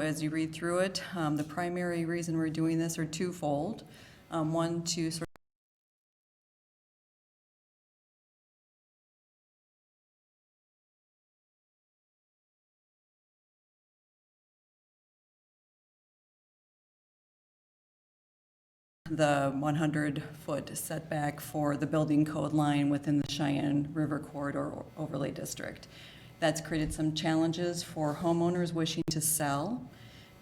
as you read through it, the primary reason we're doing this are twofold. One, to sort the 100-foot setback for the building code line within the Cheyenne River Corridor Overlay District. That's created some challenges for homeowners wishing to sell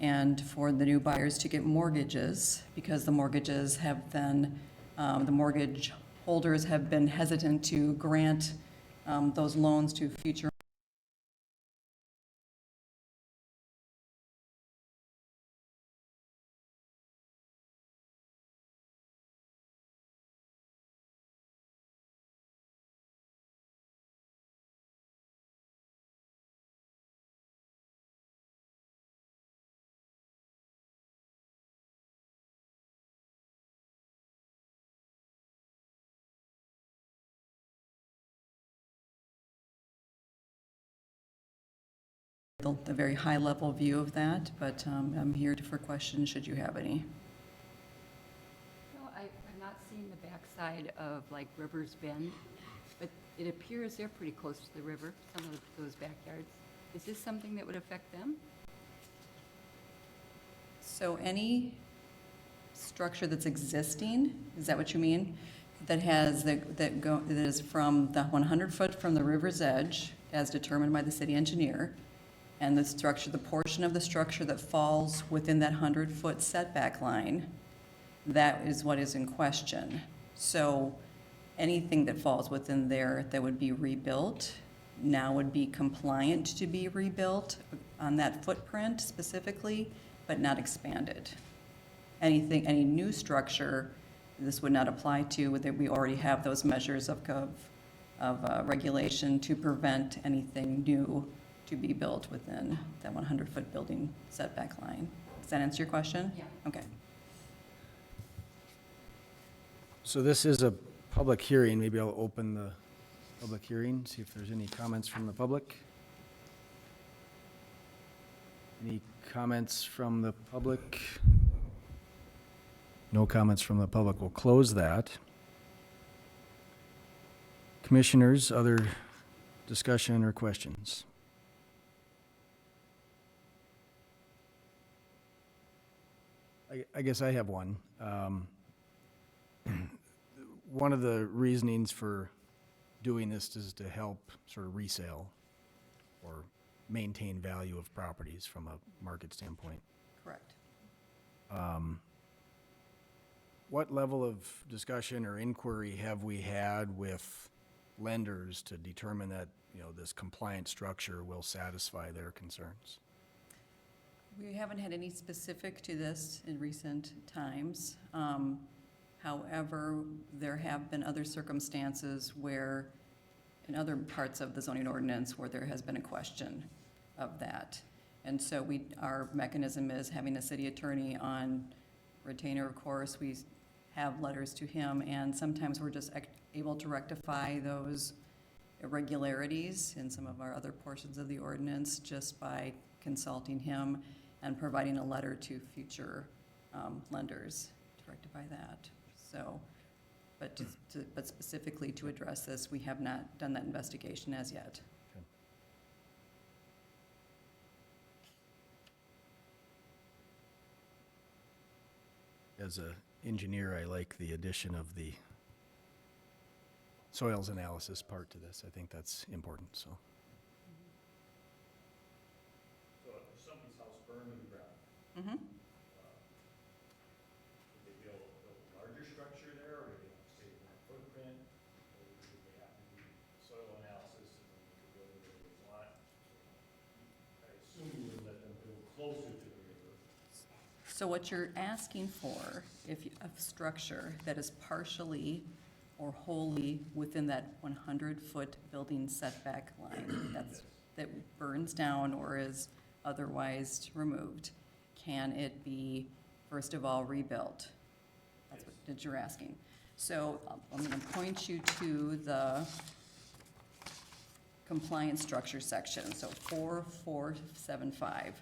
and for the new buyers to get mortgages, because the mortgages have been, the mortgage holders have been hesitant to grant those loans to future the very high-level view of that, but I'm here for questions should you have any. No, I've not seen the backside of like River's Bend, but it appears they're pretty close to the river, some of those backyards. Is this something that would affect them? So any structure that's existing, is that what you mean? That has, that is from the 100-foot from the river's edge, as determined by the city engineer, and the structure, the portion of the structure that falls within that 100-foot setback line, that is what is in question. So anything that falls within there that would be rebuilt now would be compliant to be rebuilt on that footprint specifically, but not expanded. Anything, any new structure, this would not apply to, that we already have those measures of regulation to prevent anything new to be built within that 100-foot building setback line. Does that answer your question? Yeah. Okay. So this is a public hearing. Maybe I'll open the public hearing, see if there's any comments from the public. Any comments from the public? No comments from the public. We'll close that. Commissioners, other discussion or questions? I guess I have one. One of the reasonings for doing this is to help sort of resale or maintain value of properties from a market standpoint. Correct. What level of discussion or inquiry have we had with lenders to determine that, you know, this compliant structure will satisfy their concerns? We haven't had any specific to this in recent times. However, there have been other circumstances where, in other parts of the zoning ordinance, where there has been a question of that. And so our mechanism is having a city attorney on retainer, of course. We have letters to him, and sometimes we're just able to rectify those irregularities in some of our other portions of the ordinance just by consulting him and providing a letter to future lenders to rectify that. So, but specifically to address this, we have not done that investigation as yet. As an engineer, I like the addition of the soils analysis part to this. I think that's important, so. So if somebody's house burned to the ground, Mm-hmm. would they build a larger structure there, or would they have to stay in that footprint? Or would they have to do soil analysis and then they could build whatever they want? I assume you would let them build closer to the river. So what you're asking for, if a structure that is partially or wholly within that 100-foot building setback line that burns down or is otherwise removed, can it be, first of all, rebuilt? That's what you're asking. So I'm going to point you to the compliance structure section, so 4475.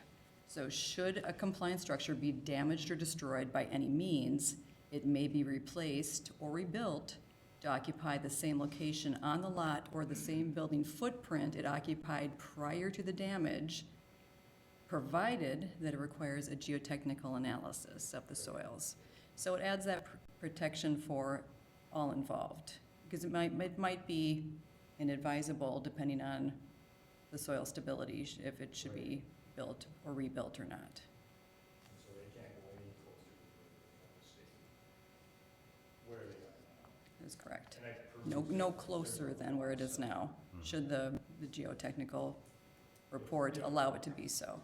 So should a compliant structure be damaged or destroyed by any means, it may be replaced or rebuilt to occupy the same location on the lot or the same building footprint it occupied prior to the damage, provided that it requires a geotechnical analysis of the soils. So it adds that protection for all involved, because it might be inadvisable depending on the soil stability, if it should be built or rebuilt or not. And so they can't go any closer to the state where they are now. That's correct. And that No, proves no that closer they're than where it is now, should the geotechnical report allow it to be so.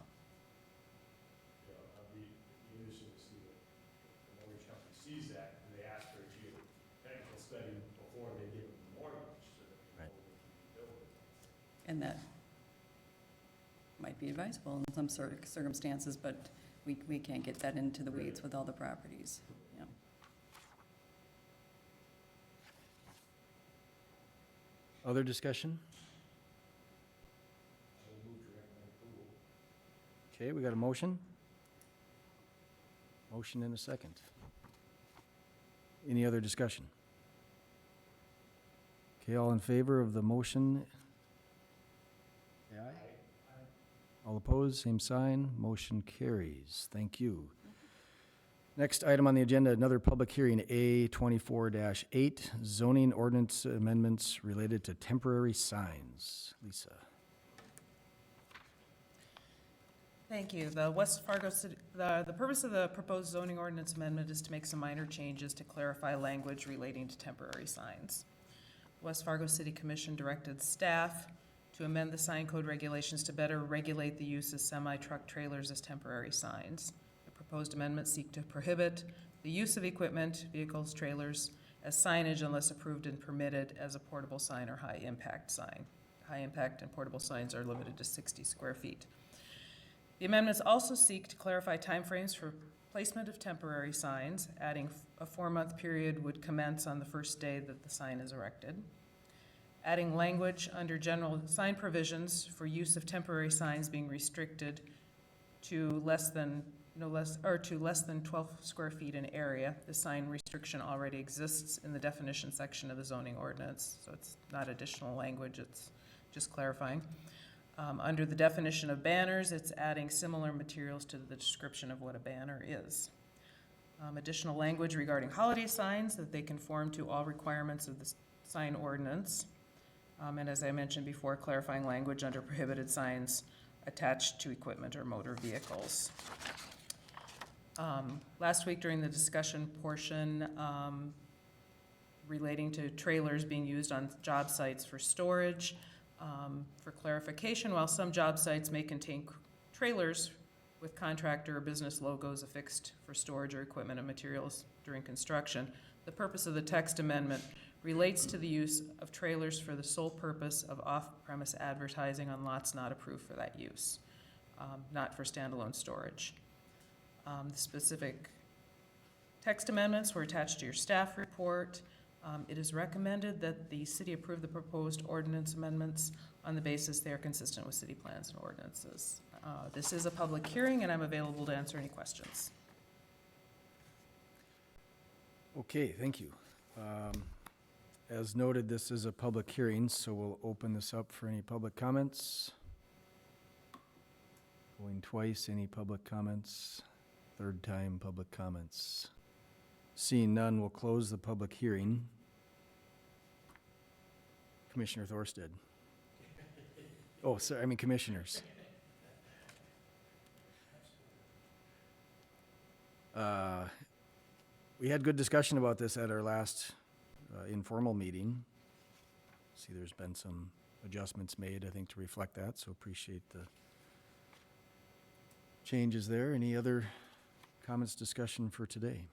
You know, I'd be interested to see what the mortgage company sees that, and they ask for a geotechnical study before they give them the mortgage, so that they know they can build it. And that might be advisable in some circumstances, but we can't get that into the weeds with all the properties. Yeah. Other discussion? I will move to recommend approval. Okay, we got a motion? Motion and a second. Any other discussion? Okay, all in favor of the motion? Say aye. All opposed, same sign. Motion carries. Thank you. Next item on the agenda, another public hearing, A 24-8, zoning ordinance amendments related to temporary signs. Lisa. Thank you. The West Fargo City, the purpose of the proposed zoning ordinance amendment is to make some minor changes to clarify language relating to temporary signs. West Fargo City Commission directed staff to amend the sign code regulations to better regulate the use of semi-truck trailers as temporary signs. The proposed amendments seek to prohibit the use of equipment, vehicles, trailers as signage unless approved and permitted as a portable sign or high-impact sign. High-impact and portable signs are limited to 60 square feet. The amendments also seek to clarify timeframes for placement of temporary signs, adding a 4-month period would commence on the first day that the sign is erected. Adding language under general sign provisions for use of temporary signs being restricted to less than 12 square feet in area. The sign restriction already exists in the definition section of the zoning ordinance, so it's not additional language, it's just clarifying. Under the definition of banners, it's adding similar materials to the description of what a banner is. Additional language regarding holiday signs, that they conform to all requirements of the sign ordinance. And as I mentioned before, clarifying language under prohibited signs attached to equipment or motor vehicles. Last week during the discussion portion relating to trailers being used on job sites for storage, for clarification, while some job sites may contain trailers with contractor or business logos affixed for storage or equipment and materials during construction, the purpose of the text amendment relates to the use of trailers for the sole purpose of off-premise advertising on lots not approved for that use, not for standalone storage. The specific text amendments were attached to your staff report. It is recommended that the city approve the proposed ordinance amendments on the basis they are consistent with city plans and ordinances. This is a public hearing, and I'm available to answer any questions. Okay, thank you. As noted, this is a public hearing, so we'll open this up for any public comments. Going twice, any public comments? Third time, public comments. Seeing none, we'll close the public hearing. Commissioner Thorsted. Oh, sorry, commissioners. We had good discussion about this at our last informal meeting. See, there's been some adjustments made, I think, to reflect that, so appreciate the changes there. Any other comments, discussion for today?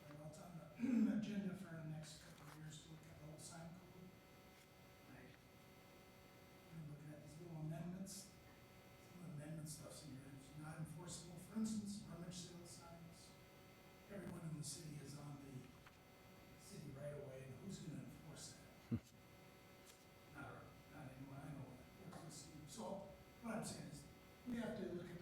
Well, it's on the agenda for the next couple of years to look at the whole sign code. I'm looking at these little amendments. Some of the amendment stuff's in here, it's not enforceable. For instance, rummage sale signs. Everyone in the city is on the city right away, and who's gonna enforce that? Not anyone I know that works with Steve. So, what I'm saying is, we have to look at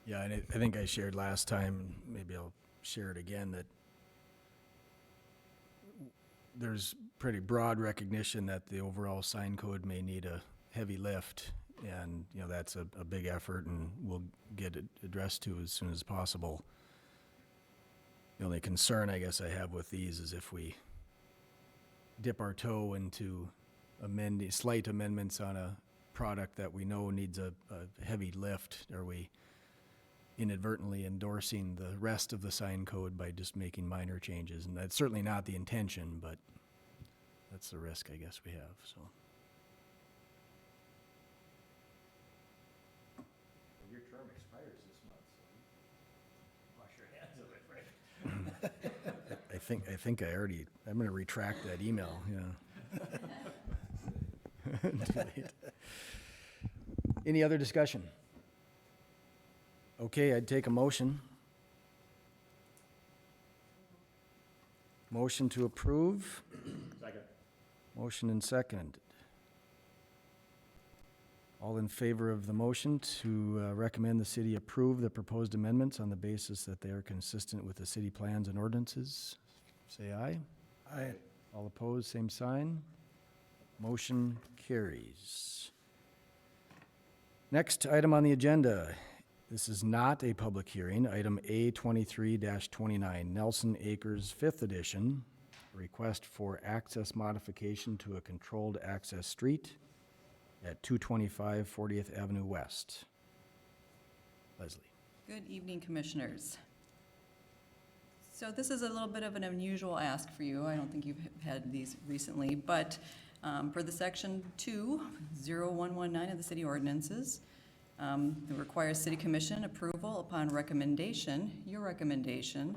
Yeah, and I think I shared last time, and maybe I'll share it again, that there's pretty broad recognition that the overall sign code may need a heavy lift, and, you know, that's a big effort, and we'll get it addressed to as soon as possible. The only concern I guess I have with these is if we dip our toe into slight amendments on a product that we know needs a heavy lift, are we inadvertently endorsing the rest of the sign code by just making minor changes? And that's certainly not the intention, but that's the risk I guess we have, so. Your term expires this month, so wash your hands of it, right? I think I'm gonna retract that email, yeah. Too late. Any other discussion? Okay, I'd take a motion. Motion to approve, Second. motion and second. All in favor of the motion to recommend the city approve the proposed amendments on the basis that they are consistent with the city plans and ordinances, say aye. Aye. All opposed, same sign. Motion carries. Next item on the agenda. This is not a public hearing. Item A 23-29, Nelson Acres, 5th edition. Request for access modification to a controlled access street at 225 40th Avenue West. Leslie. Good evening, Commissioners. So this is a little bit of an unusual ask for you. I don't think you've had these recently, but for the Section 20119 of the city ordinances, it requires City Commission approval upon recommendation, your recommendation,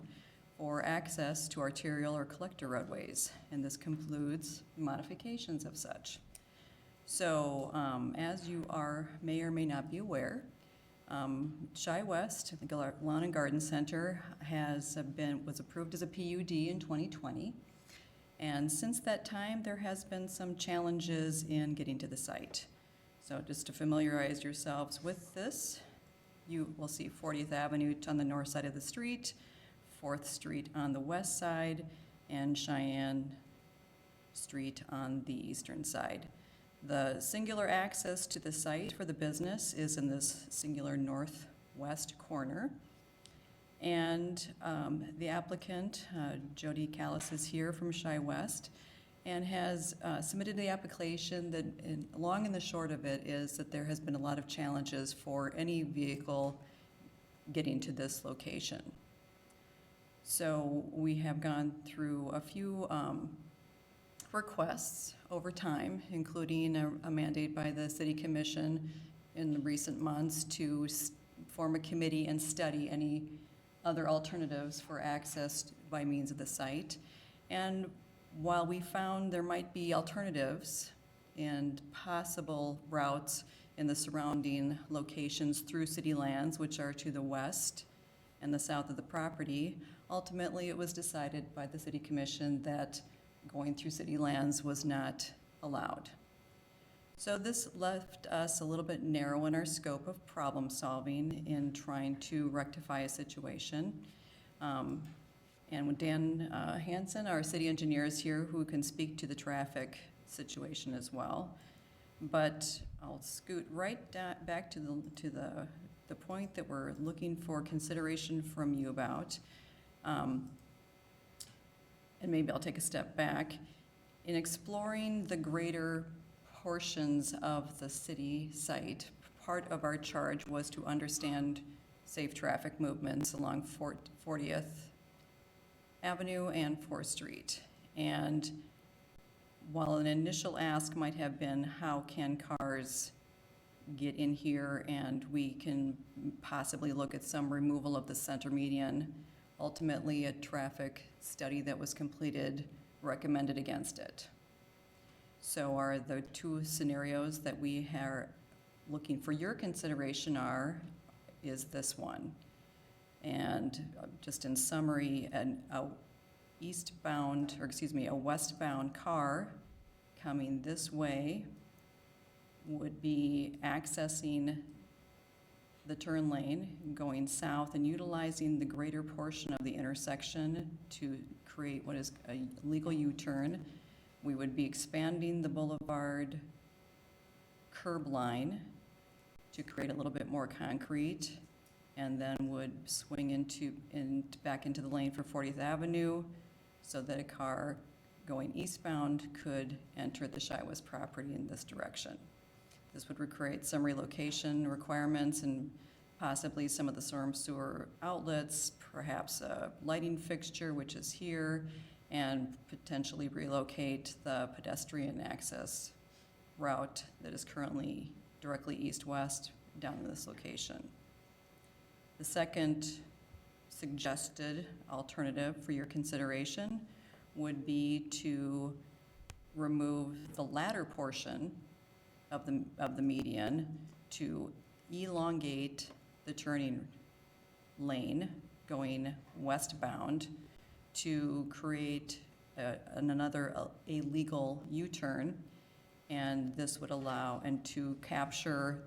for access to arterial or collector roadways, and this concludes modifications of such. So, as you may or may not be aware, Shy West, I think Lawn and Garden Center, was approved as a PUD in 2020. And since that time, there has been some challenges in getting to the site. So just to familiarize yourselves with this, you will see 40th Avenue on the north side of the street, 4th Street on the west side, and Cheyenne Street on the eastern side. The singular access to the site for the business is in this singular northwest corner. And the applicant, Jody Callis, is here from Shy West and has submitted the application that, long and the short of it, is that there has been a lot of challenges for any vehicle getting to this location. So we have gone through a few requests over time, including a mandate by the City Commission in the recent months to form a committee and study any other alternatives for access by means of the site. And while we found there might be alternatives and possible routes in the surrounding locations through city lands, which are to the west and the south of the property, ultimately it was decided by the City Commission that going through city lands was not allowed. So this left us a little bit narrow in our scope of problem solving in trying to rectify a situation. And with Dan Hansen, our city engineer, is here, who can speak to the traffic situation as well. But I'll scoot right back to the point that we're looking for consideration from you about. And maybe I'll take a step back. In exploring the greater portions of the city site, part of our charge was to understand safe traffic movements along 40th Avenue and 4th Street. And while an initial ask might have been, how can cars get in here, and we can possibly look at some removal of the center median, ultimately a traffic study that was completed recommended against it. So the two scenarios that we are looking for your consideration is this one. And just in summary, a westbound car coming this way would be accessing the turn lane going south and utilizing the greater portion of the intersection to create what is a legal U-turn. We would be expanding the boulevard curb line to create a little bit more concrete, and then would swing back into the lane for 40th Avenue so that a car going eastbound could enter the Shiwas property in this direction. This would create some relocation requirements and possibly some of the storm sewer outlets, perhaps a lighting fixture, which is here, and potentially relocate the pedestrian access route that is currently directly east-west down to this location. The second suggested alternative for your consideration would be to remove the latter portion of the median to elongate the turning lane going westbound to create a legal U-turn. And this would allow, and to capture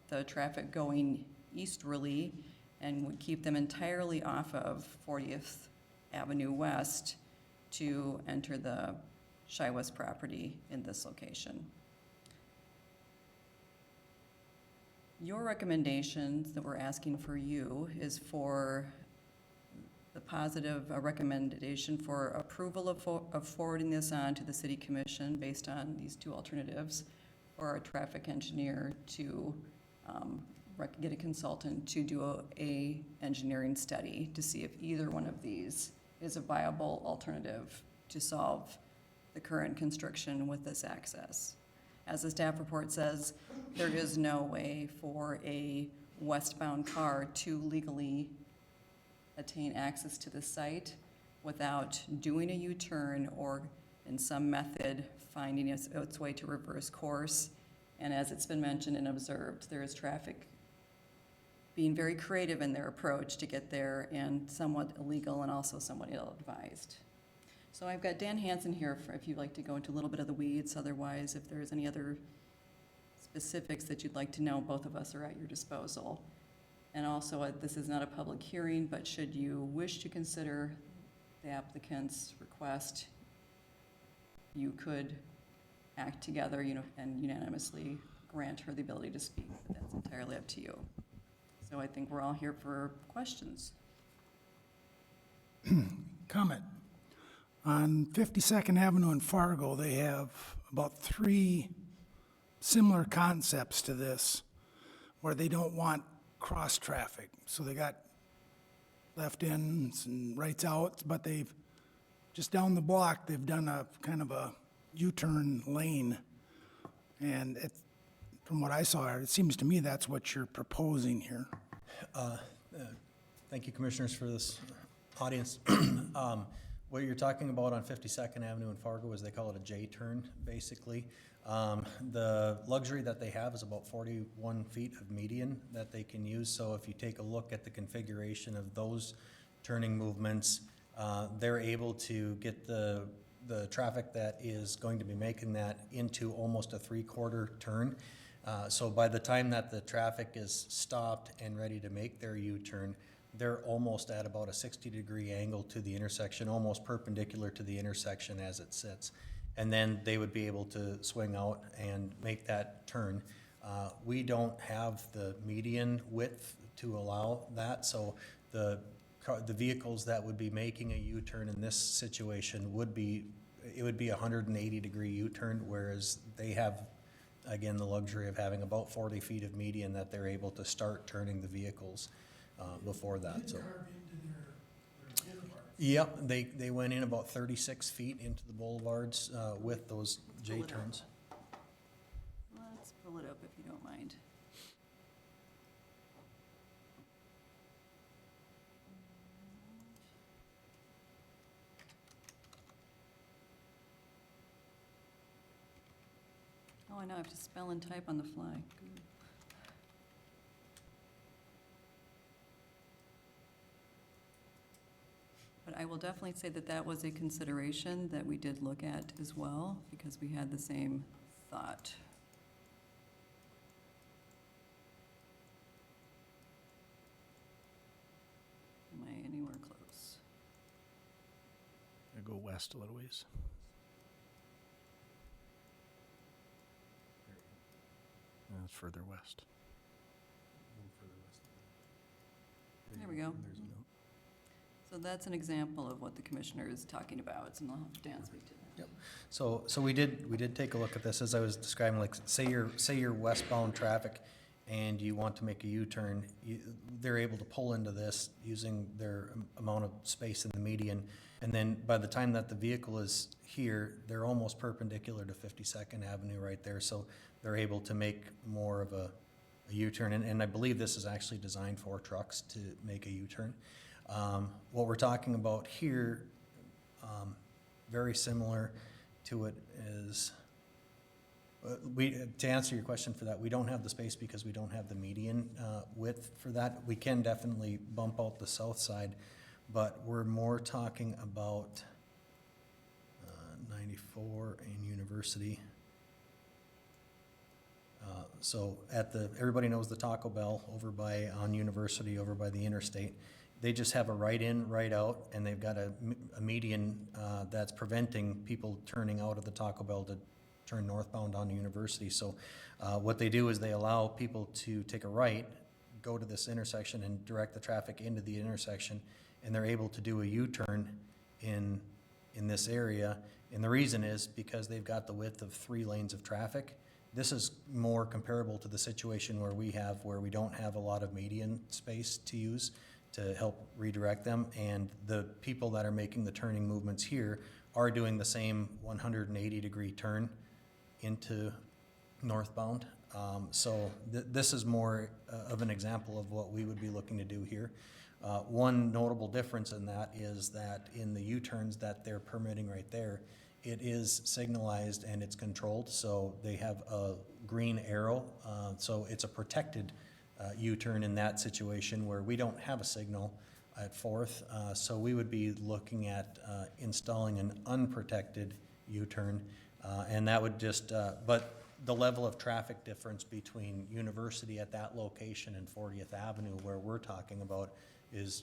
the traffic going easterly, and would keep them entirely off of 40th Avenue West to enter the Shiwas property in this location. Your recommendations that we're asking for you is for the positive recommendation for approval of forwarding this on to the city commission based on these two alternatives, or our traffic engineer to get a consultant to do a engineering study to see if either one of these is a viable alternative to solve the current constriction with this access. As the staff report says, there is no way for a westbound car to legally attain access to the site without doing a U-turn or in some method finding its way to reverse course. And as it's been mentioned and observed, there is traffic being very creative in their approach to get there, and somewhat illegal and also somewhat ill-advised. So I've got Dan Hansen here if you'd like to go into a little bit of the weeds. Otherwise, if there's any other specifics that you'd like to know, both of us are at your disposal. And also, this is not a public hearing, but should you wish to consider the applicant's request, you could act together, and unanimously grant her the ability to speak. But that's entirely up to you. So I think we're all here for questions. Comment. On 52nd Avenue in Fargo, they have about 3 similar concepts to this, where they don't want cross traffic. So they got left ins and rights outs, but they've, just down the block, they've done a kind of a U-turn lane. And from what I saw, it seems to me that's what you're proposing here. Thank you, Commissioners, for this audience. What you're talking about on 52nd Avenue in Fargo is they call it a J-turn, basically. The luxury that they have is about 41 feet of median that they can use. So if you take a look at the configuration of those turning movements, they're able to get the traffic that is going to be making that into almost a 3/4 turn. So by the time that the traffic is stopped and ready to make their U-turn, they're almost at about a 60-degree angle to the intersection, almost perpendicular to the intersection as it sits. And then they would be able to swing out and make that turn. We don't have the median width to allow that, so the vehicles that would be making a U-turn in this situation would be a 180-degree U-turn, whereas they have, again, the luxury of having about 40 feet of median that they're able to start turning the vehicles before that. So. They carve into their boulevard. Yep, they went in about 36 feet into the boulevards with those J-turns. Let's pull it up if you don't mind. Oh, I know, I have to spell and type on the fly. Good. But I will definitely say that that was a consideration that we did look at as well, because we had the same thought. west a little ways. That's further west. There we go. So that's an example of what the commissioner is talking about, and I'll have Dan speak to that. So we did take a look at this as I was describing, like, say you're westbound traffic and you want to make a U-turn, they're able to pull into this using their amount of space in the median. And then by the time that the vehicle is here, they're almost perpendicular to 52nd Avenue right there. So they're able to make more of a U-turn. And I believe this is actually designed for trucks to make a U-turn. What we're talking about here, very similar to it is, to answer your question for that, we don't have the space because we don't have the median width for that. We can definitely bump out the south side, but we're more talking about 94 and University. So everybody knows the Taco Bell over on University, over by the interstate. They just have a right in, right out, and they've got a median that's preventing people turning out of the Taco Bell to turn northbound onto University. So what they do is they allow people to take a right, go to this intersection and direct the traffic into the intersection, and they're able to do a U-turn in this area. And the reason is because they've got the width of 3 lanes of traffic. This is more comparable to the situation where we don't have a lot of median space to use to help redirect them, and the people that are making the turning movements here are doing the same 180-degree turn into northbound. So this is more of an example of what we would be looking to do here. One notable difference in that is that in the U-turns that they're permitting right there, it is signalized and it's controlled, so they have a green arrow, so it's a protected U-turn in that situation where we don't have a signal at Fourth. So we would be looking at installing an unprotected U-turn, and that would just, but the level of traffic difference between University at that location and 40th Avenue where we're talking about is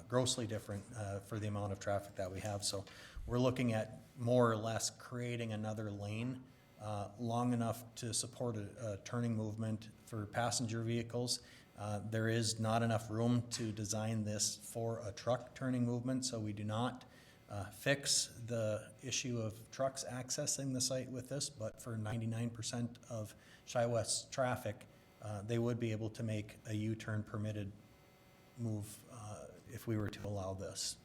grossly different for the amount of traffic that we have. So we're looking at more or less creating another lane long enough to support a turning movement for passenger vehicles. There is not enough room to design this for a truck turning movement, so we do not fix the issue of trucks accessing the site with this, but for 99% of Chi West traffic, they would be able to make a U-turn permitted move if we were to allow this.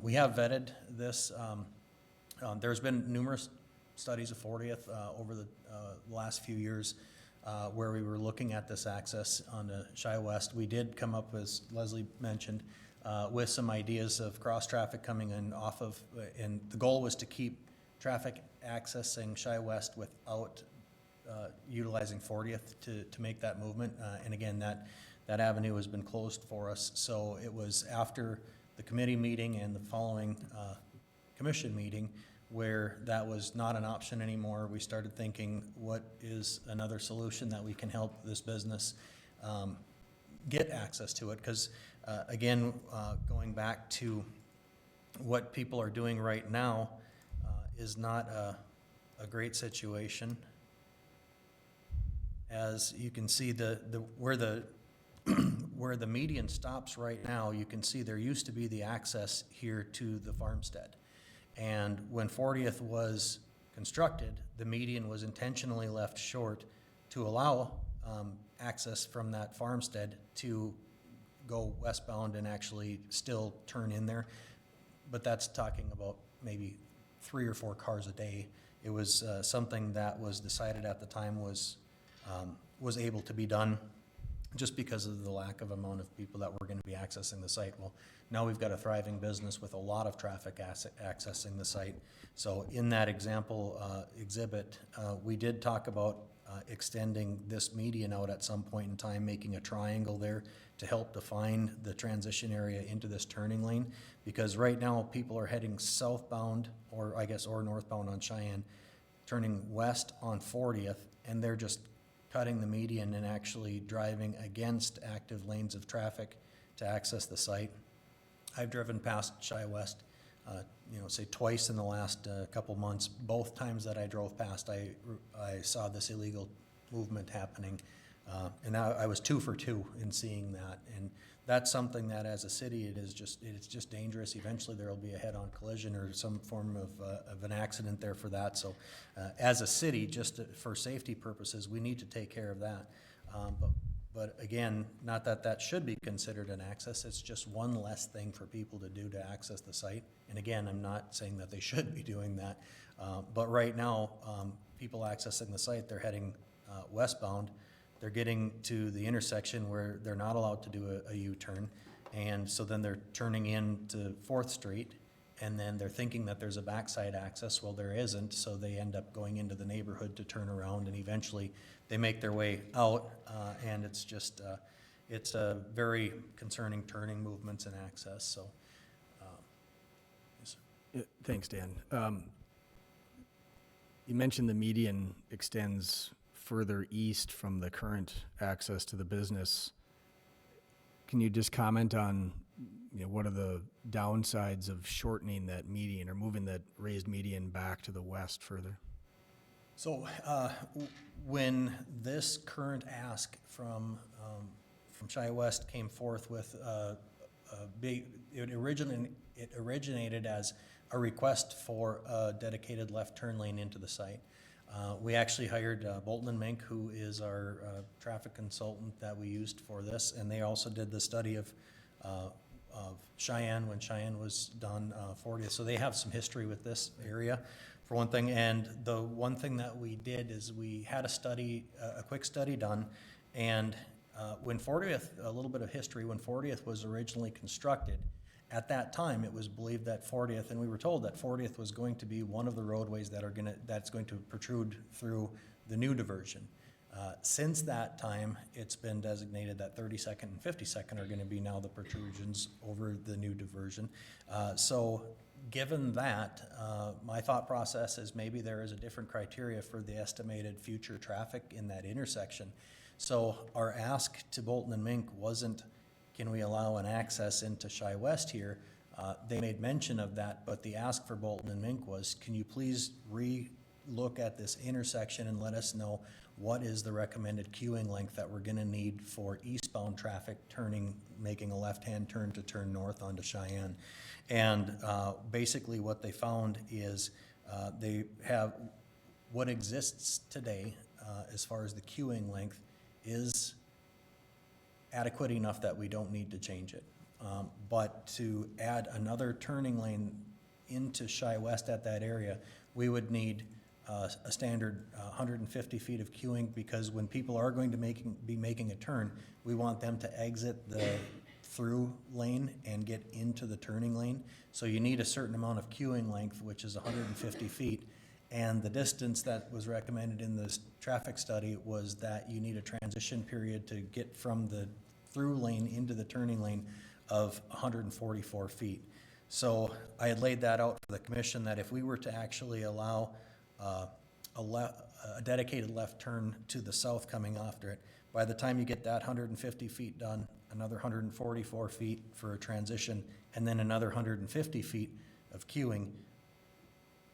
We have vetted this. There's been numerous studies of 40th over the last few years where we were looking at this access on the Chi West. We did come up, as Leslie mentioned, with some ideas of cross-traffic coming in off of, and the goal was to keep traffic accessing Chi West without utilizing 40th to make that movement. And again, that avenue has been closed for us. So it was after the committee meeting and the following commission meeting where that was not an option anymore. We started thinking, what is another solution that we can help this business get access to it? Because again, going back to what people are doing right now is not a great situation. As you can see, where the median stops right now, you can see there used to be the access here to the farmstead. And when 40th was constructed, the median was intentionally left short to allow access from that farmstead to go westbound and actually still turn in there. But that's talking about maybe 3 or 4 cars a day. It was something that was decided at the time was able to be done just because of the lack of amount of people that were going to be accessing the site. Well, now we've got a thriving business with a lot of traffic accessing the site. So in that example exhibit, we did talk about extending this median out at some point in time, making a triangle there to help define the transition area into this turning lane. Because right now people are heading southbound or northbound on Cheyenne, turning west on 40th, and they're just cutting the median and actually driving against active lanes of traffic to access the site. I've driven past Chi West say twice in the last couple months. Both times that I drove past, I saw this illegal movement happening. And I was 2 for 2 in seeing that. And that's something that as a city, it's just dangerous. Eventually there will be a head-on collision or some form of an accident there for that. So as a city, just for safety purposes, we need to take care of that. But again, not that that should be considered an access, it's just one less thing for people to do to access the site. And again, I'm not saying that they should be doing that, but right now, people accessing the site, they're heading westbound, they're getting to the intersection where they're not allowed to do a U-turn, and so then they're turning into 4th Street, and then they're thinking that there's a backside access. Well, there isn't, so they end up going into the neighborhood to turn around, and eventually they make their way out, and it's just, it's a very concerning turning movements and access, so. Yes, sir. Yeah, thanks, Dan. You mentioned the median extends further east from the current access to the business. Can you just comment on, what are the downsides of shortening that median or moving that raised median back to the west further? So when this current ask from Chi West came forth with it originated as a request for a dedicated left turn lane into the site. We actually hired Bolton and Mink, who is our traffic consultant that we used for this, and they also did the study of Cheyenne when Cheyenne was done 40th. So they have some history with this area, for one thing. And the one thing that we did is we had a study, a quick study done, and when 40th, a little bit of history, when 40th was originally constructed, at that time it was believed that 40th, and we were told that 40th was going to be one of the roadways that's going to protrude through the new diversion. Since that time, it's been designated that 32nd and 52nd are going to be now the protrusions over the new diversion. So given that, my thought process is maybe there is a different criteria for the estimated future traffic in that intersection. So our ask to Bolton and Mink wasn't, can we allow an access into Chi West here? They made mention of that, but the ask for Bolton and Mink was, can you please re-look at this intersection and let us know what is the recommended queuing length that we're gonna need for eastbound traffic making a left-hand turn to turn north onto Cheyenne. And basically what they found is they have, what exists today as far as the queuing length is adequate enough that we don't need to change it. But to add another turning lane into Chi West at that area, we would need a standard 150 feet of queuing, because when people are going to be making a turn, we want them to exit the through lane and get into the turning lane. So you need a certain amount of queuing length, which is 150 feet. And the distance that was recommended in this traffic study was that you need a transition period to get from the through lane into the turning lane of 144 feet. So I had laid that out for the commission, that if we were to actually allow a dedicated left turn to the south coming after it, by the time you get that 150 feet done, another 144 feet for a transition, and then another 150 feet of queuing,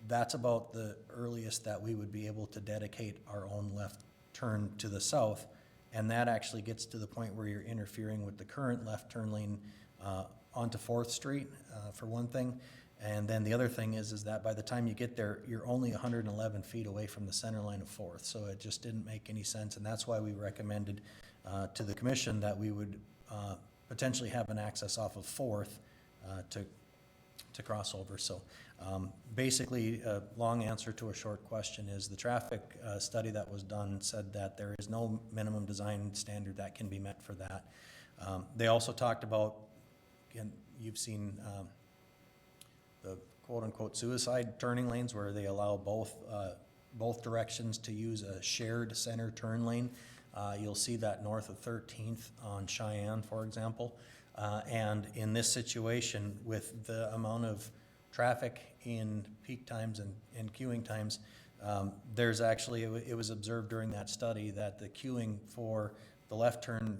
that's about the earliest that we would be able to dedicate our own left turn to the south. And that actually gets to the point where you're interfering with the current left turn lane onto 4th Street, for one thing. And then the other thing is that by the time you get there, you're only 111 feet away from the center line of 4th. So it just didn't make any sense. And that's why we recommended to the commission that we would potentially have an access off of 4th to cross over. So basically, a long answer to a short question is the traffic study that was done said that there is no minimum design standard that can be met for that. They also talked about, again, you've seen the quote-unquote suicide turning lanes, where they allow both directions to use a shared center turn lane. You'll see that north of 13th on Cheyenne, for example. And in this situation, with the amount of traffic in peak times and queuing times, there's actually, it was observed during that study that the queuing for the left turn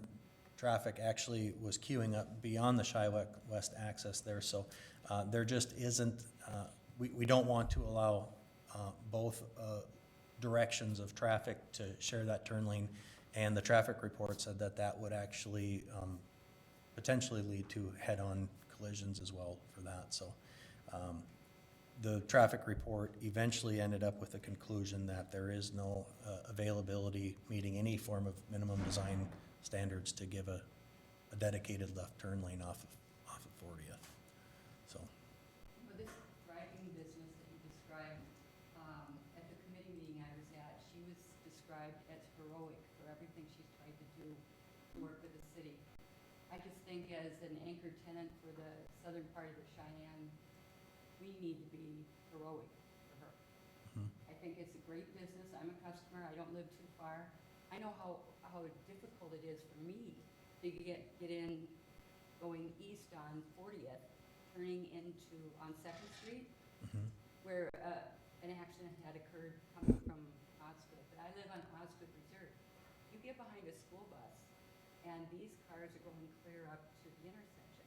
traffic actually was queuing up beyond the Chi West access there, so there just isn't, we don't want to allow both directions of traffic to share that turn lane, and the traffic report said that that would actually potentially lead to head-on collisions as well for that, so the traffic report eventually ended up with the conclusion that there is no availability meeting any form of minimum design standards to give a dedicated left turn lane off of 40th. So, Well, this driving business that you described, at the committee meeting I was at, she was described as heroic for everything she's tried to do to work with the city. I just think as an anchor tenant for the southern part of the Cheyenne, we need to be heroic for her. Mhm. I think it's a great business. I'm a customer. I don't live too far. I know how difficult it is for me to get in going east on 40th, turning into, on 2nd Street, mhm. where an accident had occurred coming from Osgood. But I live on Osgood Reserve. You get behind a school bus, and these cars are going clear up to the intersection.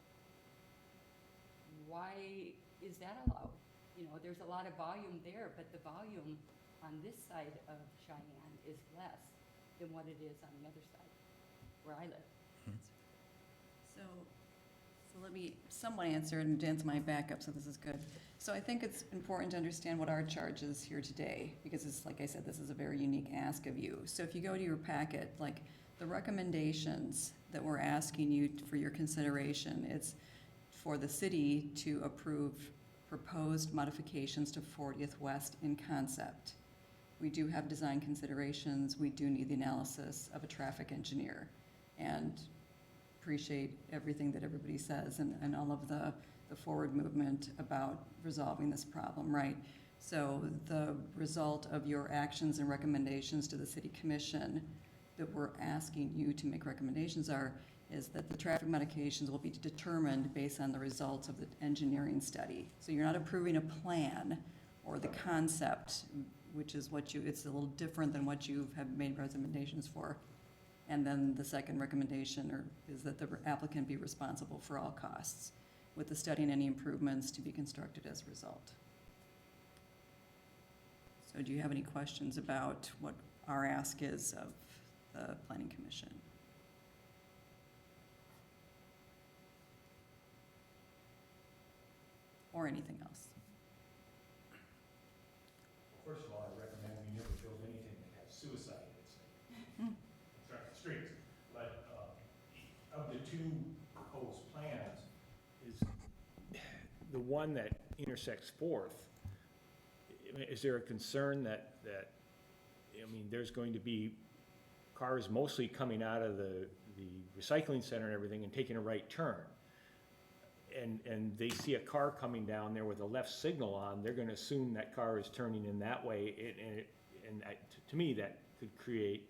Why is that allowed? You know, there's a lot of volume there, but the volume on this side of Cheyenne is less than what it is on the other side, where I live. So let me somewhat answer and dance my back up, so this is good. So I think it's important to understand what our charge is here today, because it's, like I said, this is a very unique ask of you. So if you go to your packet, like, the recommendations that we're asking you for your consideration, it's for the city to approve proposed modifications to 40th West in concept. We do have design considerations, we do need the analysis of a traffic engineer, and appreciate everything that everybody says and all of the forward movement about resolving this problem, right? So the result of your actions and recommendations to the city commission that we're asking you to make recommendations is that the traffic modifications will be determined based on the results of the engineering study. So you're not approving a plan or the concept, which is it's a little different than what you have made recommendations for. And then the second recommendation is that the applicant be responsible for all costs, with the study and any improvements to be constructed as a result. So do you have any questions about what our ask is of the Planning Commission? Or anything else? First of all, I recommend we never build anything that has suicide in its name. Construct streets. But of the two proposed plans, is the one that intersects Fourth, I mean, is there a concern that, I mean, there's going to be cars mostly coming out of the recycling center and everything and taking a right turn? And they see a car coming down there with a left signal on, they're gonna assume that car is turning in that way, to me, that could create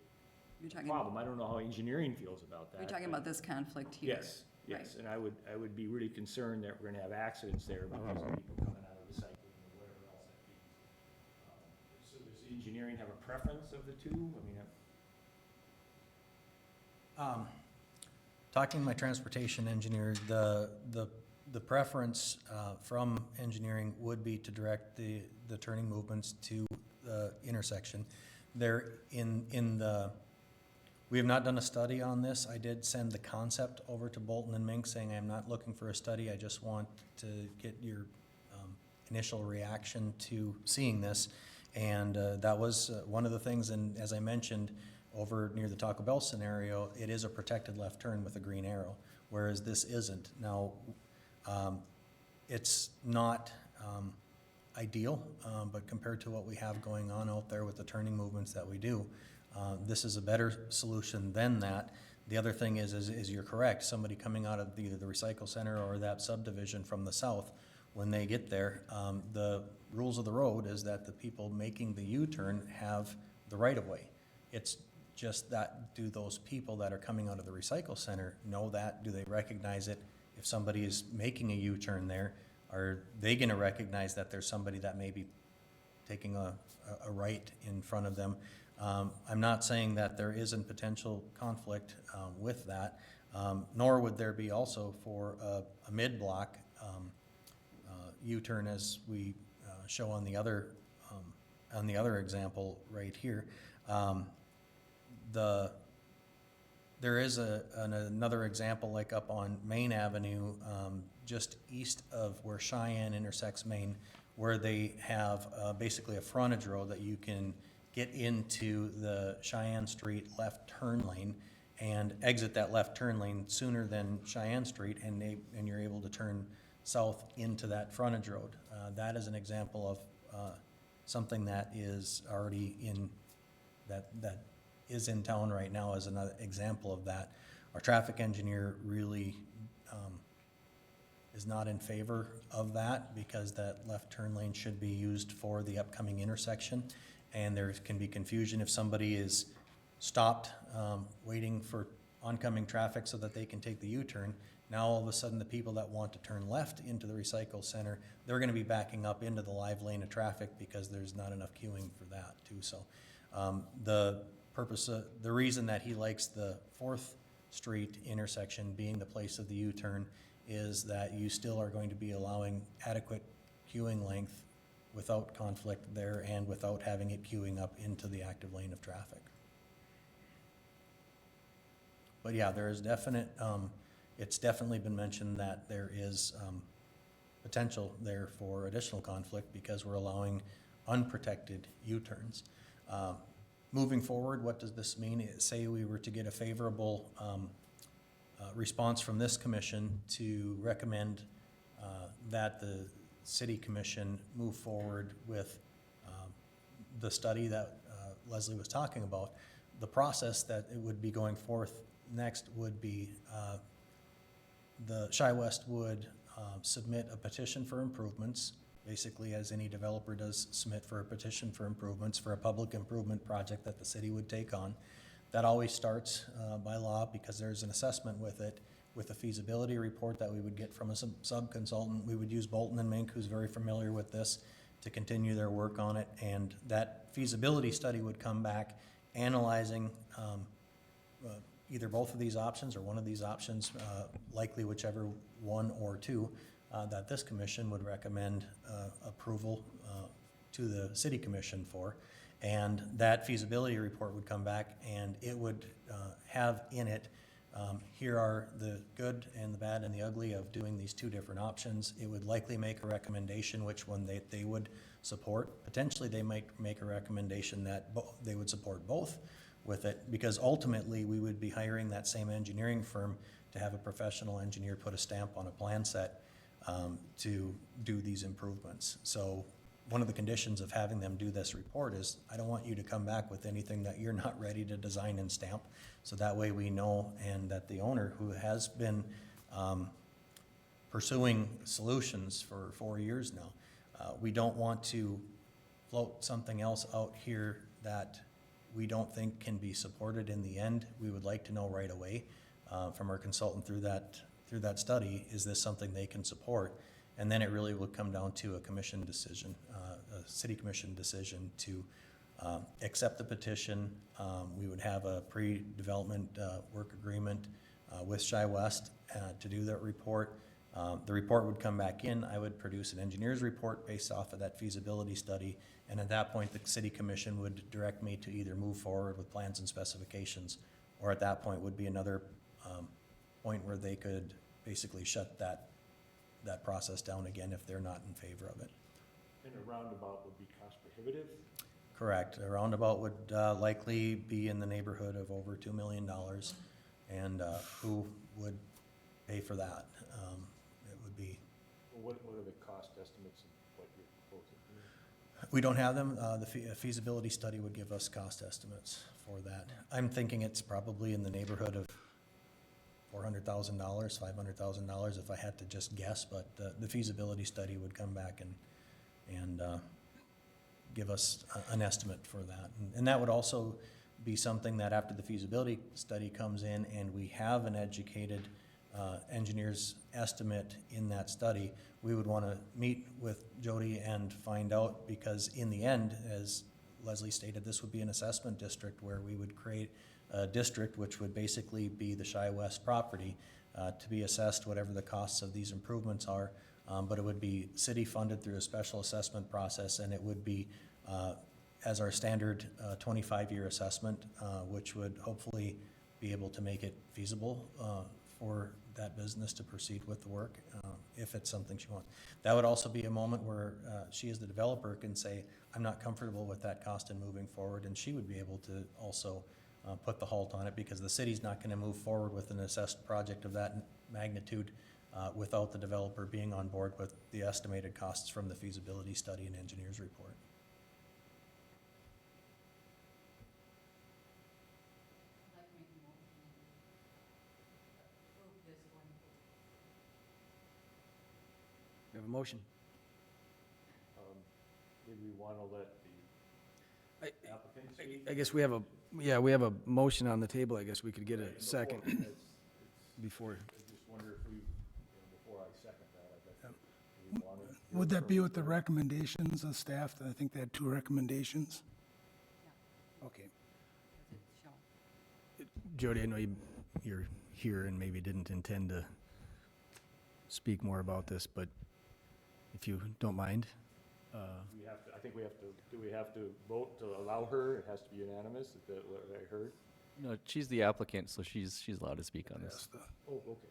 You're a talking, problem. I don't know how engineering feels about that. you're talking but- about this conflict here? Yes, yes, and I would be really concerned that we're gonna have accidents there because of people coming out of recycling or whatever else that means. So does engineering have a preference of the two? I mean, Talking to my transportation engineer, the preference from engineering would be to direct the turning movements to the intersection. We have not done a study on this. I did send the concept over to Bolton and Mink saying I'm not looking for a study, I just want to get your initial reaction to seeing this. And that was one of the things, and as I mentioned, over near the Taco Bell scenario, it is a protected left turn with a green arrow, whereas this isn't. Now, it's not ideal, but compared to what we have going on out there with the turning movements that we do, this is a better solution than that. The other thing is you're correct, somebody coming out of either the recycle center or that subdivision from the south, when they get there, the rules of the road is that the people making the U-turn have the right-of-way. It's just that, do those people that are coming out of the recycle center know that? Do they recognize it? If somebody is making a U-turn there, are they gonna recognize that there's somebody that may be taking a right in front of them? I'm not saying that there isn't potential conflict with that. Nor would there be also for a mid-block U-turn as we show on the other example right here. There is another example like up on Main Avenue, just east of where Cheyenne intersects Main, where they have basically a frontage road that you can get into the Cheyenne Street left turn lane and exit that left turn lane sooner than Cheyenne Street, and you're able to turn south into that frontage road. That is an example of something that is already that is in town right now as another example of that. Our traffic engineer really is not in favor of that because that left turn lane should be used for the upcoming intersection. And there can be confusion if somebody is stopped waiting for oncoming traffic so that they can take the U-turn. Now all of a sudden the people that want to turn left into the recycle center, they're gonna be backing up into the live lane of traffic because there's not enough queuing for that too. So the reason that he likes the 4th Street intersection being the place of the U-turn is that you still are going to be allowing adequate queuing length without conflict there and without having it queuing up into the active lane of traffic. But yeah, there is definite, it's definitely been mentioned that there is potential there for additional conflict because we're allowing unprotected U-turns. Moving forward, what does this mean? Say we were to get a favorable response from this commission to recommend that the city commission move forward with the study that Leslie was talking about. The process that it would be going forth next would be the Chi West would submit a petition for improvements, basically as any developer does submit for a petition for improvements for a public improvement project that the city would take on. That always starts by law because there's an assessment with it, with a feasibility report that we would get from a sub-consultant. We would use Bolton and Mink, who's very familiar with this, to continue their work on it. And that feasibility study would come back analyzing either both of these options or one of these options, likely whichever one or two, that this commission would recommend approval to the city commission for. And that feasibility report would come back and it would have in it, here are the good and the bad and the ugly of doing these two different options. It would likely make a recommendation which one they would support. Potentially they might make a recommendation that they would support both with it, because ultimately we would be hiring that same engineering firm to have a professional engineer put a stamp on a plan set to do these improvements. So one of the conditions of having them do this report is I don't want you to come back with anything that you're not ready to design and stamp. So that way we know, and that the owner, who has been pursuing solutions for 4 years now, we don't want to float something else out here that we don't think can be supported in the end. We would like to know right away from our consultant through that study, is this something they can support? And then it really will come down to a commission decision, a city commission decision to accept the petition. We would have a pre-development work agreement with Chi West to do that report. The report would come back in. I would produce an engineer's report based off of that feasibility study. And at that point, the city commission would direct me to either move forward with plans and specifications, or at that point would be another point where they could basically shut that process down again if they're not in favor of it. And a roundabout would be cost prohibitive? Correct. A roundabout would likely be in the neighborhood of over $2 million. And who would pay for that? It would be. Well, what are the cost estimates of what you're proposing here? We don't have them. The feasibility study would give us cost estimates for that. I'm thinking it's probably in the neighborhood of $400,000, $500,000 if I had to just guess, but the feasibility study would come back and give us an estimate for that. And that would also be something that after the feasibility study comes in and we have an educated engineer's estimate in that study, we would want to meet with Jody and find out, because in the end, as Leslie stated, this would be an assessment district where we would create district, which would basically be the Shy West property, to be assessed whatever the costs of these improvements are. But it would be city-funded through a special assessment process, and it would be as our standard 25-year assessment, which would hopefully be able to make it feasible for that business to proceed with the work, if it's something she wants. That would also be a moment where she as the developer can say, I'm not comfortable with that cost in moving forward, and she would be able to also put the halt on it, because the city's not gonna move forward with an assessed project of that magnitude without the developer being on board with the estimated costs from the feasibility study and engineer's report. I'd like to make a motion to approve this going forward. We have a motion. Did we want to let I- the applicant speak? I guess we have a motion on the table. I guess we could get a second before. I just wonder if we, before I second that, I bet we want to. Would that be with the recommendations of staff? I think they had 2 recommendations. Okay. Because it's shown. Jody, I know you're here and maybe didn't intend to speak more about this, but if you don't mind. We have to, I think we have to, do we have to vote to allow her? It has to be unanimous, is that what I heard? No, she's the applicant, so she's allowed to speak on this. Oh, okay.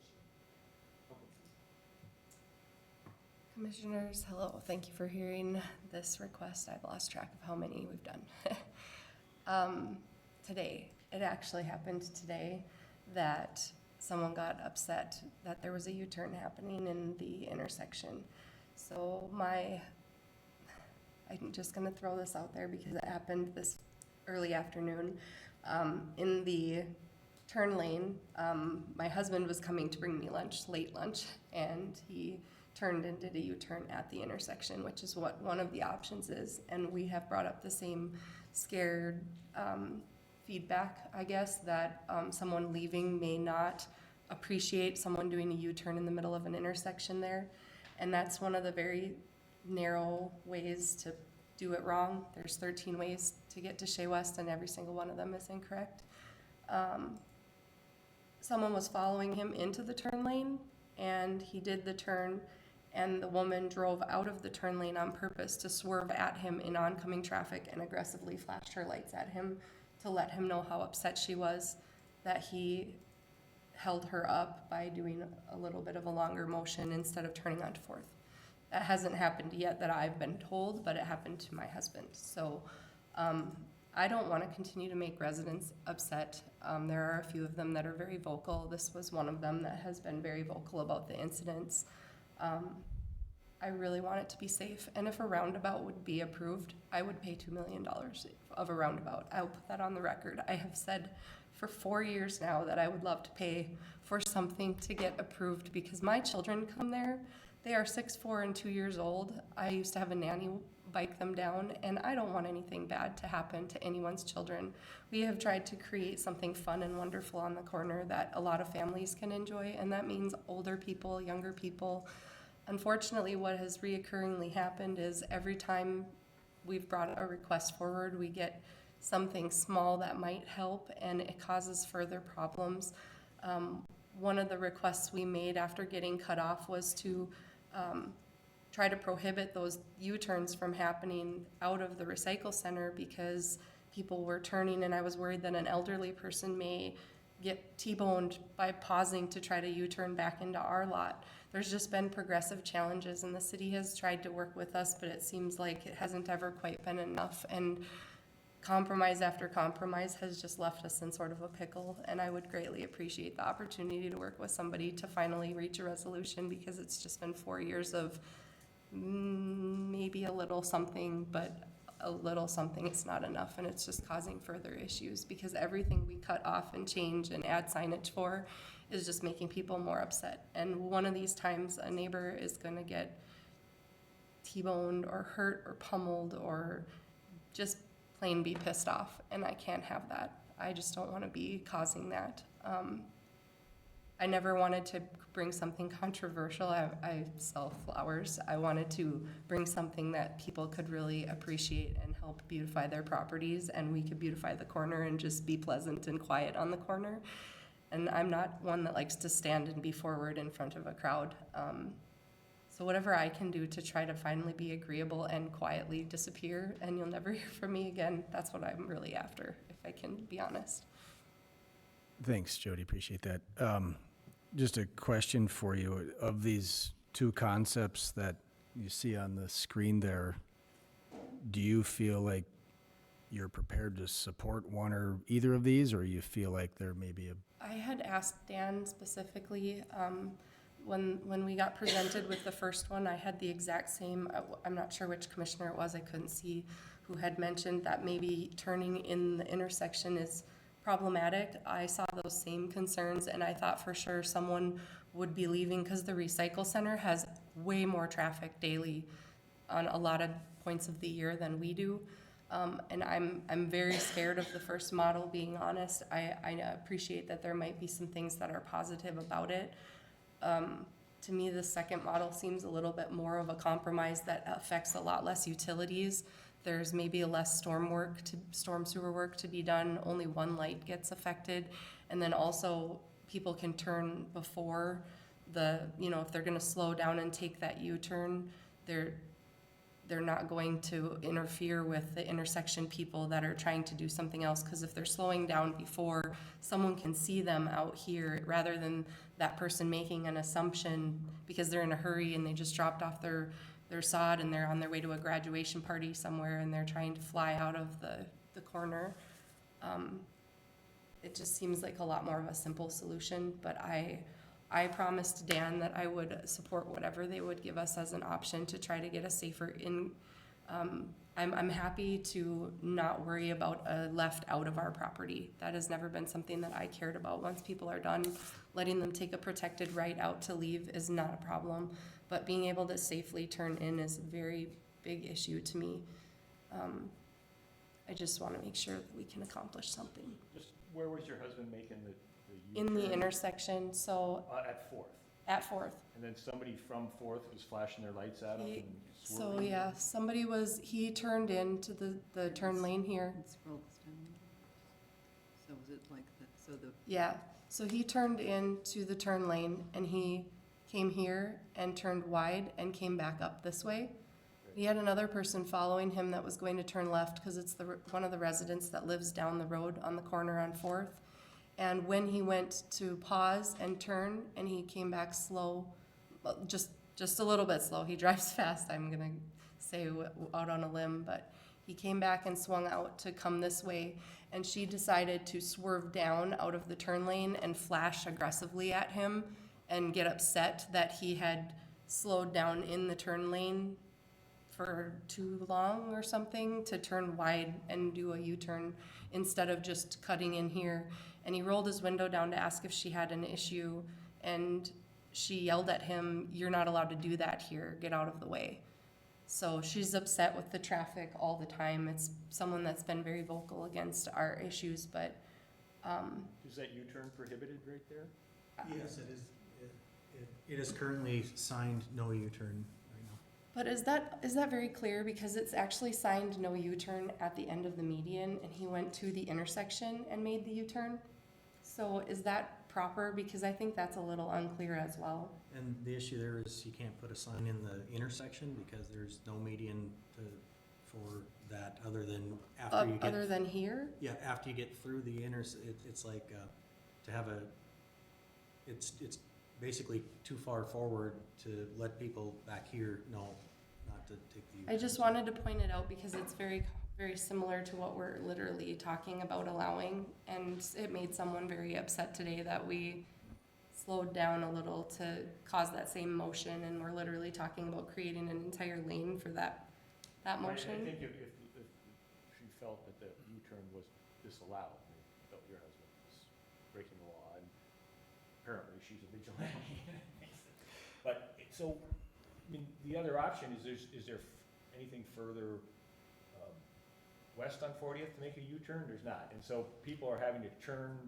Commissioners, hello. Thank you for hearing this request. I've lost track of how many we've done. Today, it actually happened today that someone got upset that there was a U-turn happening in the intersection. So I'm just gonna throw this out there because it happened this early afternoon. In the turn lane, my husband was coming to bring me lunch, late lunch, and he turned and did a U-turn at the intersection, which is what one of the options is. And we have brought up the same scared feedback, I guess, that someone leaving may not appreciate someone doing a U-turn in the middle of an intersection there. And that's one of the very narrow ways to do it wrong. There's 13 ways to get to Shea West, and every single one of them is incorrect. Someone was following him into the turn lane, and he did the turn, and the woman drove out of the turn lane on purpose to swerve at him in oncoming traffic and aggressively flashed her lights at him to let him know how upset she was that he held her up by doing a little bit of a longer motion instead of turning onto Fourth. That hasn't happened yet that I've been told, but it happened to my husband. So I don't want to continue to make residents upset. There are a few of them that are very vocal. This was one of them that has been very vocal about the incidents. I really want it to be safe, and if a roundabout would be approved, I would pay $2 million of a roundabout. I will put that on the record. I have said for 4 years now that I would love to pay for something to get approved because my children come there. They are 6, 4, and 2 years old. I used to have a nanny bike them down, and I don't want anything bad to happen to anyone's children. We have tried to create something fun and wonderful on the corner that a lot of families can enjoy, and that means older people, younger people. Unfortunately, what has reoccurringly happened is every time we've brought a request forward, we get something small that might help, and it causes further problems. One of the requests we made after getting cut off was to try to prohibit those U-turns from happening out of the recycle center because people were turning, and I was worried that an elderly person may get T-boned by pausing to try to U-turn back into our lot. There's just been progressive challenges, and the city has tried to work with us, but it seems like it hasn't ever quite been enough, and compromise after compromise has just left us in sort of a pickle, and I would greatly appreciate the opportunity to work with somebody to finally reach a resolution, because it's just been 4 years of maybe a little something, but a little something is not enough, and it's just causing further issues, because everything we cut off and change and add signage for is just making people more upset. And one of these times, a neighbor is gonna get T-boned or hurt or pummeled or just plain be pissed off, and I can't have that. I just don't want to be causing that. I never wanted to bring something controversial. I sell flowers. I wanted to bring something that people could really appreciate and help beautify their properties, and we could beautify the corner and just be pleasant and quiet on the corner. And I'm not one that likes to stand and be forward in front of a crowd. So whatever I can do to try to finally be agreeable and quietly disappear, and you'll never hear from me again, that's what I'm really after, if I can be honest. Thanks, Jody, appreciate that. Just a question for you. Of these two concepts that you see on the screen there, do you feel like you're prepared to support one or either of these, or you feel like there may be a... I had asked Dan specifically, when we got presented with the first one, I had the exact same, I'm not sure which commissioner it was, I couldn't see, who had mentioned that maybe turning in the intersection is problematic. I saw those same concerns, and I thought for sure someone would be leaving, because the recycle center has way more traffic daily on a lot of points of the year than we do. And I'm very scared of the first model, being honest. I appreciate that there might be some things that are positive about it. To me, the second model seems a little bit more of a compromise that affects a lot less utilities. There's maybe less storm sewer work to be done. Only one light gets affected. And then also people can turn before if they're gonna slow down and take that U-turn, they're not going to interfere with the intersection people that are trying to do something else. Because if they're slowing down before, someone can see them out here, rather than that person making an assumption because they're in a hurry and they just dropped off their sod and they're on their way to a graduation party somewhere and they're trying to fly out of the corner. It just seems like a lot more of a simple solution, but I promised Dan that I would support whatever they would give us as an option to try to get a safer in. I'm happy to not worry about a left out of our property. That has never been something that I cared about. Once people are done, letting them take a protected right out to leave is not a problem. But being able to safely turn in is a very big issue to me. I just want to make sure that we can accomplish something. Just, where was your husband making the In the U-turn? intersection, so At Fourth. at Fourth. And then somebody from Fourth was flashing their lights at him He- and So, swerving? yeah, he turned into the turn lane here. It's rolled down. So is it like the Yeah, so he turned into the turn lane and he came here and turned wide and came back up this way. He had another person following him that was going to turn left because it's one of the residents that lives down the road on the corner on Fourth. And when he went to pause and turn and he came back slow, just a little bit slow. He drives fast, I'm gonna say out on a limb, but he came back and swung out to come this way, and she decided to swerve down out of the turn lane and flash aggressively at him and get upset that he had slowed down in the turn lane for too long or something to turn wide and do a U-turn instead of just cutting in here. And he rolled his window down to ask if she had an issue, and she yelled at him, "You're not allowed to do that here, get out of the way." So she's upset with the traffic all the time. It's someone that's been very vocal against our issues, but, Is that U-turn prohibited right there? Yes, it is. It is currently signed no U-turn right now. but is that very clear? Because it's actually signed no U-turn at the end of the median, and he went to the intersection and made the U-turn. So is that proper? Because I think that's a little unclear as well. And the issue there is you can't put a sign in the intersection because there's no median for that other than after you get. Other than here? Yeah, after you get through the it's like, to have it's basically too far forward to let people back here know not to take the. I just wanted to point it out because it's very, very similar to what we're literally talking about allowing. And it made someone very upset today that we slowed down a little to cause that same motion. And we're literally talking about creating an entire lane for that I motion. think if she felt that the U-turn was disallowed, and felt your husband was breaking the law, and apparently she's a vigilante. But, so, I mean, the other option is there anything further west on 40th to make a U-turn? There's not. And so people are having to turn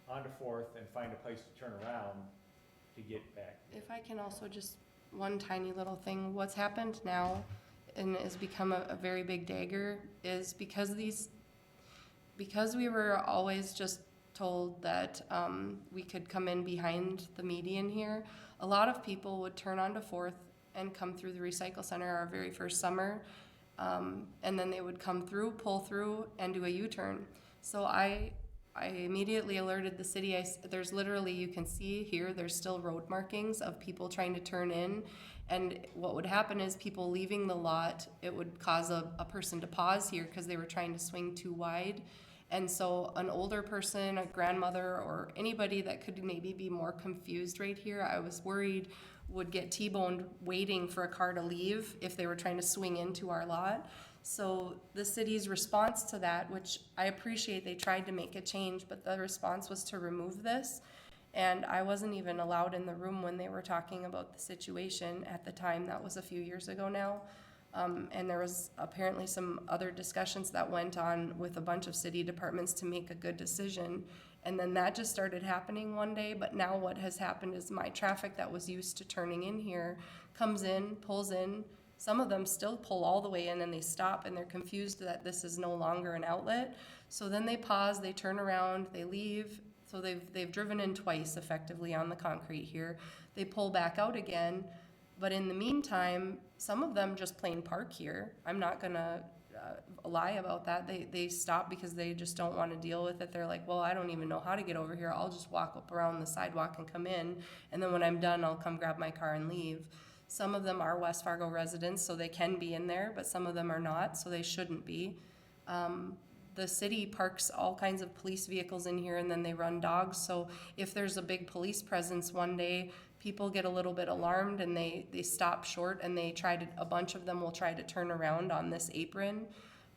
onto Fourth and find a place to turn around to get back. If I can also just, one tiny little thing, what's happened now and has become a very big dagger is because we were always just told that we could come in behind the median here, a lot of people would turn onto Fourth and come through the recycle center our very first summer, and then they would come through, pull through, and do a U-turn. So I immediately alerted the city. There's literally, you can see here, there's still road markings of people trying to turn in. And what would happen is people leaving the lot, it would cause a person to pause here because they were trying to swing too wide. And so an older person, a grandmother, or anybody that could maybe be more confused right here, I was worried would get T-boned waiting for a car to leave if they were trying to swing into our lot. So the city's response to that, which I appreciate, they tried to make a change, but the response was to remove this. And I wasn't even allowed in the room when they were talking about the situation at the time. That was a few years ago now. And there was apparently some other discussions that went on with a bunch of city departments to make a good decision. And then that just started happening one day. But now what has happened is my traffic that was used to turning in here comes in, pulls in. Some of them still pull all the way in and they stop and they're confused that this is no longer an outlet. So then they pause, they turn around, they leave. So they've driven in twice effectively on the concrete here. They pull back out again. But in the meantime, some of them just plain park here. I'm not gonna lie about that. They stop because they just don't want to deal with it. They're like, well, I don't even know how to get over here. I'll just walk up around the sidewalk and come in. And then when I'm done, I'll come grab my car and leave. Some of them are West Fargo residents, so they can be in there, but some of them are not, so they shouldn't be. The city parks all kinds of police vehicles in here and then they run dogs. So if there's a big police presence one day, people get a little bit alarmed and they stop short and a bunch of them will try to turn around on this apron.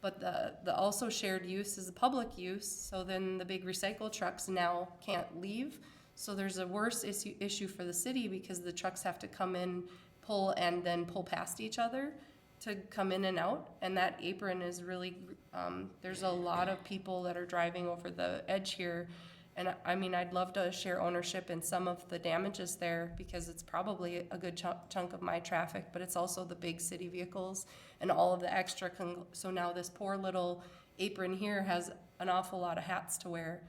But the also shared use is a public use, so then the big recycle trucks now can't leave. So there's a worse issue for the city because the trucks have to come in, pull, and then pull past each other to come in and out. And that apron is really, there's a lot of people that are driving over the edge here. And I mean, I'd love to share ownership in some of the damages there because it's probably a good chunk of my traffic, but it's also the big city vehicles and all of the extra. So now this poor little apron here has an awful lot of hats to wear.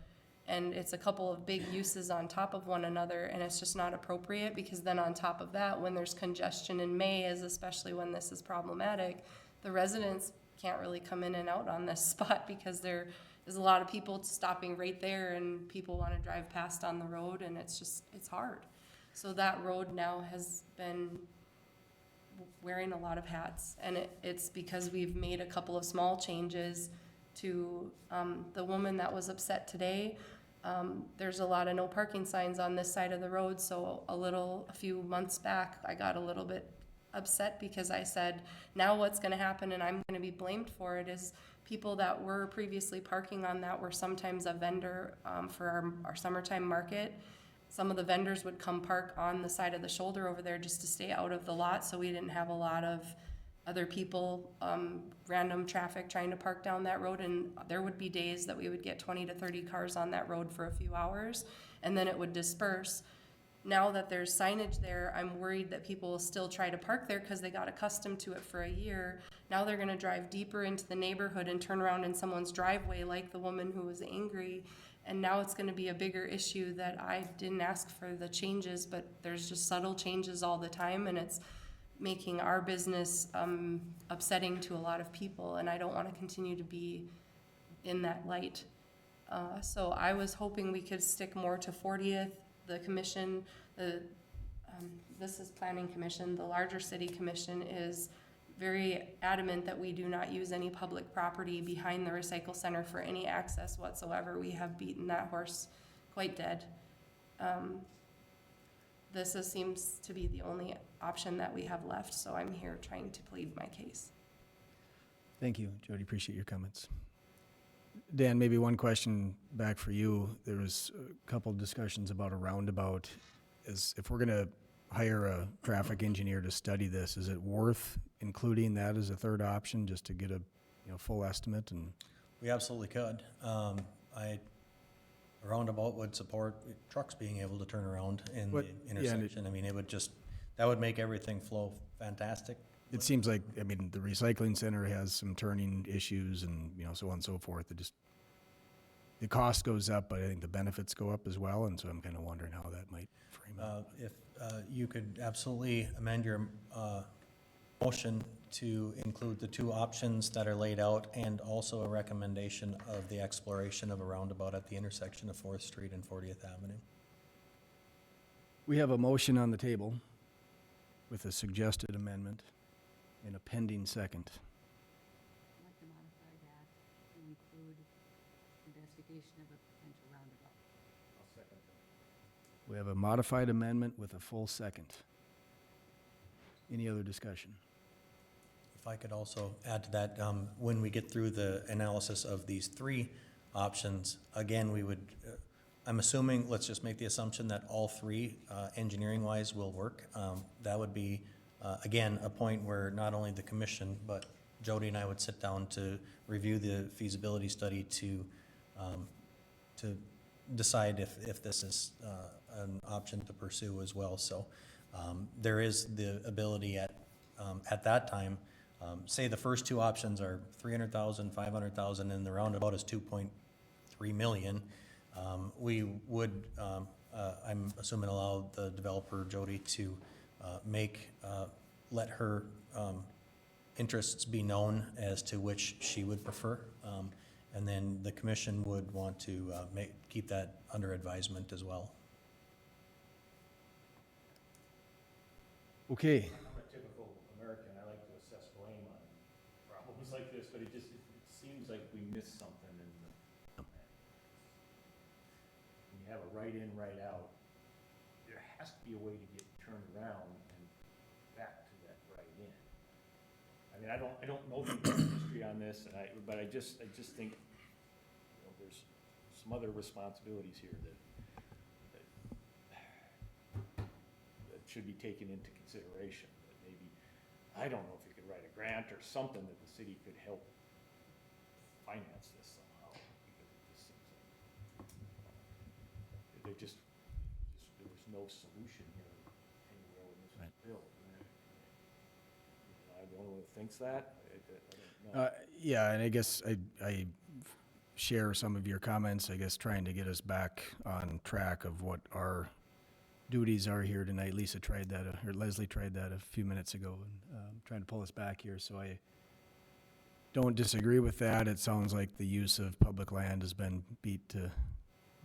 And it's a couple of big uses on top of one another, and it's just not appropriate because then on top of that, when there's congestion in May, especially when this is problematic, the residents can't really come in and out on this spot because there is a lot of people stopping right there and people want to drive past on the road, and it's hard. So that road now has been wearing a lot of hats, and it's because we've made a couple of small changes to the woman that was upset today. There's a lot of no parking signs on this side of the road, so a few months back, I got a little bit upset because I said, now what's gonna happen, and I'm gonna be blamed for it, is people that were previously parking on that were sometimes a vendor for our summertime market. Some of the vendors would come park on the side of the shoulder over there just to stay out of the lot, so we didn't have a lot of other people, random traffic trying to park down that road, and there would be days that we would get 20 to 30 cars on that road for a few hours, and then it would disperse. Now that there's signage there, I'm worried that people will still try to park there because they got accustomed to it for a year. Now they're gonna drive deeper into the neighborhood and turn around in someone's driveway like the woman who was angry, and now it's gonna be a bigger issue that I didn't ask for the changes, but there's just subtle changes all the time, and it's making our business upsetting to a lot of people, and I don't want to continue to be in that light. So I was hoping we could stick more to 40th, the commission, this is Planning Commission, the larger city commission is very adamant that we do not use any public property behind the recycle center for any access whatsoever. We have beaten that horse quite dead. This seems to be the only option that we have left, so I'm here trying to plead my case. Thank you, Jody. Appreciate your comments. Dan, maybe one question back for you. There was a couple of discussions about a roundabout. If we're going to hire a traffic engineer to study this, is it worth including that as a third option just to get a full estimate? And We absolutely could. I a roundabout would support trucks being able to turn around in What- the yeah, and it- intersection. I mean, it would just, that would make everything flow fantastic. It seems like, I mean, the recycling center has some turning issues and, you know, so on and so forth. It just, the cost goes up, but I think the benefits go up as well, and so I'm kind of wondering how that might frame out. If you could absolutely amend your motion to include the two options that are laid out and also a recommendation of the exploration of a roundabout at the intersection of 4th Street and 40th Avenue. We have a motion on the table with a suggested amendment and a pending second. I'd like to modify that to include investigation of a potential roundabout. I'll second that. We have a modified amendment with a full second. Any other discussion? If I could also add to that, when we get through the analysis of these three options, again, we would, I'm assuming, let's just make the assumption that all three, engineering-wise, will work. That would be, again, a point where not only the commission, but Jody and I would sit down to review the feasibility study to decide if this is an option to pursue as well. So there is the ability at that time, say the first two options are 300,000, 500,000, and the roundabout is 2.3 million. We would, I'm assuming, allow the developer, Jody, to let her interests be known as to which she would prefer. And then the commission would want to keep that under advisement as well. Okay, I'm a typical American, I like to assess blame on problems like this, but it seems like we missed something in the. When you have a right in, right out, there has to be a way to get turned around and back to that right in. I mean, I don't know the history on this, but I just think, you know, there's some other responsibilities here that should be taken into consideration. That maybe, I don't know if you could write a grant or something that the city could help finance this somehow, because it just seems like there was no solution here anywhere when this was built. Am I the only one that thinks that? I don't know. yeah, and I guess I share some of your comments, I guess, trying to get us back on track of what our duties are here tonight. Lisa tried that, or Leslie tried that a few minutes ago, and trying to pull us back here, so I don't disagree with that. It sounds like the use of public land has been beat to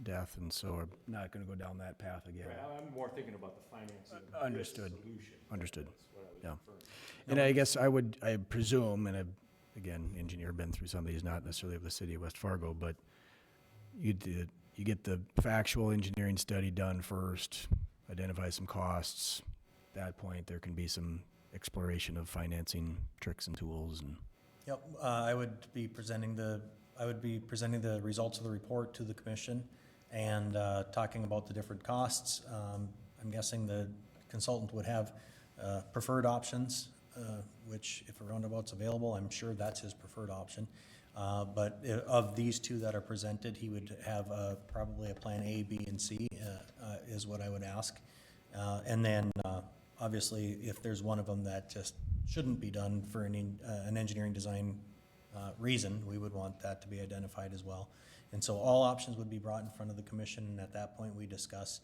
death, and so I'm not gonna go down that path again. Right, I'm more thinking about the financing of this Understood. solution. Understood. That's what I was Yeah. referring to. And I guess I presume, and I've, again, engineer, been through some of these, not necessarily of the city of West Fargo, but you get the factual engineering study done first, identify some costs. At that point, there can be some exploration of financing tricks and tools, and Yep, I would be presenting the results of the report to the commission and talking about the different costs. I'm guessing the consultant would have preferred options, which if a roundabout's available, I'm sure that's his preferred option. But of these two that are presented, he would have probably a plan A, B, and C is what I would ask. And then obviously, if there's one of them that just shouldn't be done for an engineering design reason, we would want that to be identified as well. And so all options would be brought in front of the commission, and at that point, we discuss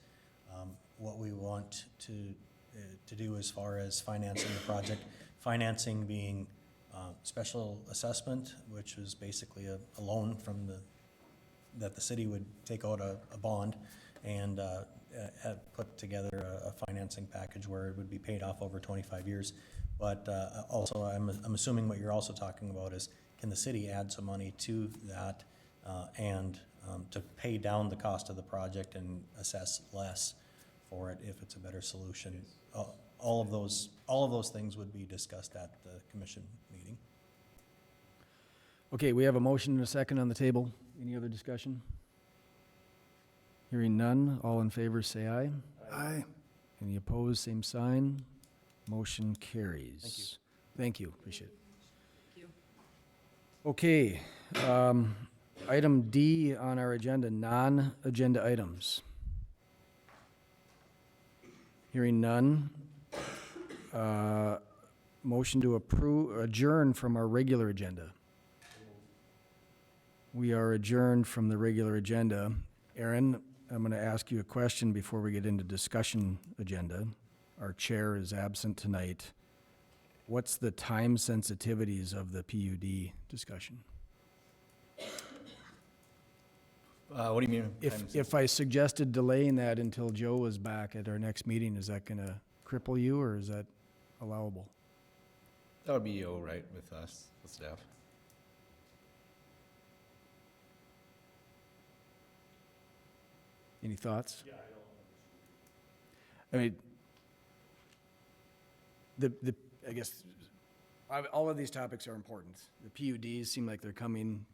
what we want to do as far as financing the project. Financing being special assessment, which was basically a loan from that the city would take out a bond and have put together a financing package where it would be paid off over 25 years. But also, I'm assuming what you're also talking about is, can the city add some money to that and to pay down the cost of the project and assess less for it if it's a better solution? All of those things would be discussed at the commission meeting. okay, we have a motion and a second on the table. Any other discussion? Hearing none, all in favor say aye. Aye. Any opposed, same sign. Motion carries. Thank you, appreciate it. Thank you. Okay, Item D on our agenda, non-agenda items. Hearing none. Motion to adjourn from our regular agenda. We are adjourned from the regular agenda. Aaron, I'm going to ask you a question before we get into discussion agenda. Our chair is absent tonight. What's the time sensitivities of the PUD discussion? What do you mean? If I suggested delaying that until Joe was back at our next meeting, is that going to cripple you, or is that allowable? That would be all right with us, the staff. Any thoughts? Yeah, I mean, I guess, all of these topics are important. The PUDs seem like they're coming,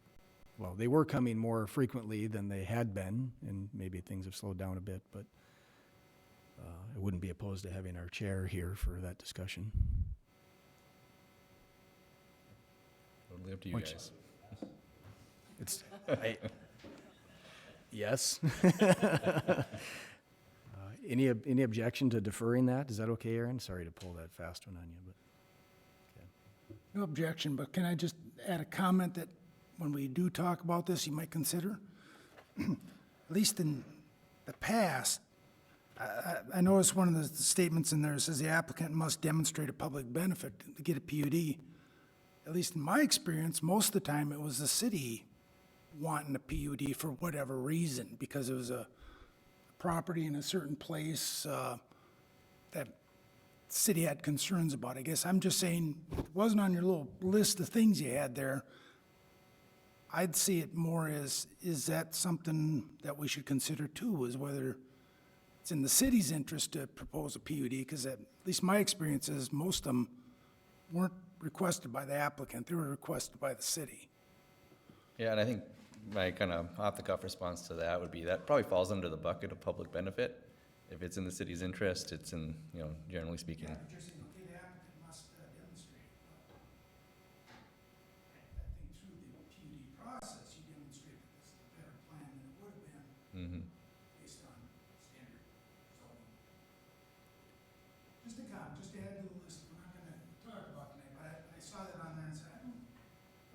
well, they were coming more frequently than they had been, and maybe things have slowed down a bit, but I wouldn't be opposed to having our chair here for that discussion. Totally up to you Which- guys. It's, yes. Any objection to deferring that? Is that okay, Aaron? Sorry to pull that fast one on you, but. No objection, but can I just add a comment that when we do talk about this, you might consider? At least in the past, I noticed one of the statements in there says the applicant must demonstrate a public benefit to get a PUD. At least in my experience, most of the time it was the city wanting a PUD for whatever reason, because it was a property in a certain place that the city had concerns about. I guess I'm just saying, it wasn't on your little list of things you had there. I'd see it more as, is that something that we should consider too, is whether it's in the city's interest to propose a PUD, because at least my experience is most of them weren't requested by the applicant, they were requested by the city. Yeah, and I think my kind of off-the-cuff response to that would be that probably falls under the bucket of public benefit. If it's in the city's interest, it's in, generally speaking. Yeah, but you're saying, okay, the applicant must demonstrate. I think through the PUD process, you demonstrate that this is a better plan than it would have been Mm-hmm. based on standard zoning. Just a comment, just to add to the list, we're not gonna talk about tonight, but I saw that on there and said, I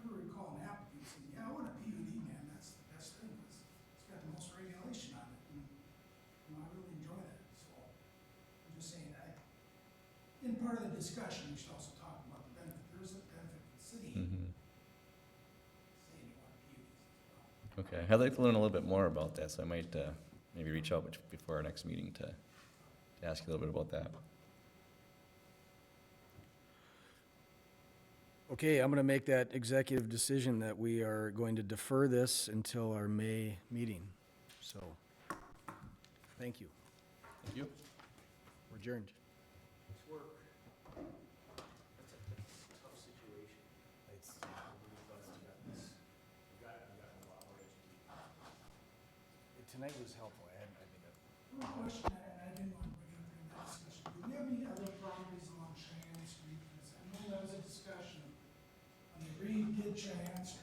don't recall an applicant saying, yeah, I want a PUD, man, that's the best thing, it's got the most regulation on it, and, I really enjoy that, so, I'm just saying, in part of the discussion, we should also talk about the benefit, there is a benefit to the city, Mm-hmm. saying you want PUDs as well. Okay, I'd like to learn a little bit more about that, so I might maybe reach out before our next meeting to ask you a little bit about that. Okay, I'm going to make that executive decision that we are going to defer this until our May meeting. So, thank you. Thank you. We're adjourned. Tonight was helpful. One question, and I didn't want to bring up in that discussion, do we have any other properties along Cheyenne Street? Because I know that was a discussion, when they redid Cheyenne Street,